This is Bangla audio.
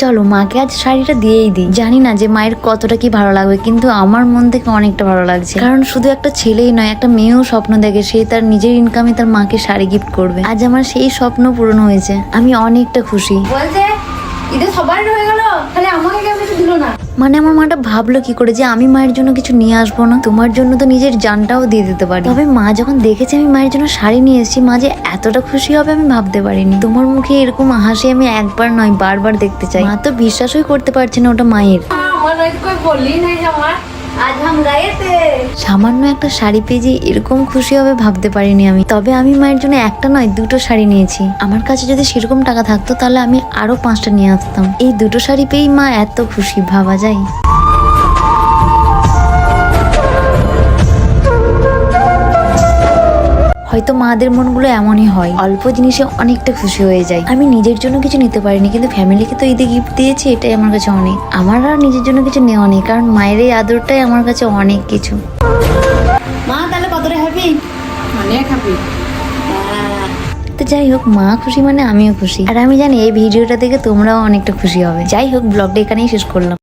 চলো মাকে আজ শাড়িটা দিয়েই দিই। জানি না যে মায়ের কতটা কি ভালো লাগবে, কিন্তু আমার মন থেকে অনেকটা ভালো লাগছে। কারণ শুধু একটা ছেলেই নয়, একটা মেয়েও স্বপ্ন দেখে সে তার নিজের ইনকামে তার মাকে শাড়ি গিফট করবে। আজ আমার সেই স্বপ্ন পূরণ হয়েছে, আমি অনেকটা খুশি। বলছে ঈদে সবার হয়ে গেল, খালি আমাকে কেউ কিছু দিল না। মানে আমার মাটা ভাবলো কি করে যে আমি মায়ের জন্য কিছু নিয়ে আসবো না? তোমার জন্য তো নিজের জানটাও দিয়ে দিতে পারি। তবে মা যখন দেখেছে আমি মায়ের জন্য শাড়ি নিয়ে এসেছি, মা যে এতটা খুশি হবে আমি ভাবতে পারিনি। তোমার মুখে এরকম হাসি আমি একবার নয় বারবার দেখতে চাই। মা তো বিশ্বাসই করতে পারছে না ওটা মায়ের। আমার কই বললি নাই আমার আজ হাম গায়েতে। সামান্য একটা শাড়ি পেয়ে যে এরকম খুশি হবে ভাবতে পারিনি আমি। তবে আমি মায়ের জন্য একটা নয় দুটো শাড়ি নিয়েছি। আমার কাছে যদি সেরকম টাকা থাকতো তাহলে আমি আরো 5টা নিয়ে আসতাম। এই দুটো শাড়ি পেয়েই মা এত খুশি, ভাবা যায়? হয়তো মাদের মনগুলো এমনই হয়, অল্প জিনিসে অনেকটা খুশি হয়ে যায়। আমি নিজের জন্য কিছু নিতে পারিনি, কিন্তু ফ্যামিলিকে তো ঈদে গিফট দিয়েছি, এটাই আমার কাছে অনেক। আমার আর নিজের জন্য কিছু নেওয়া নেই, কারণ মায়ের এই আদরটাই আমার কাছে অনেক কিছু। মা তাহলে কতটা হ্যাপি? অনেক হ্যাপি। তো যাই হোক, মা খুশি মানে আমিও খুশি। আর আমি জানি এই ভিডিওটা দেখে তোমরাও অনেকটা খুশি হবে। যাই হোক, ব্লগটা এখানেই শেষ করলাম।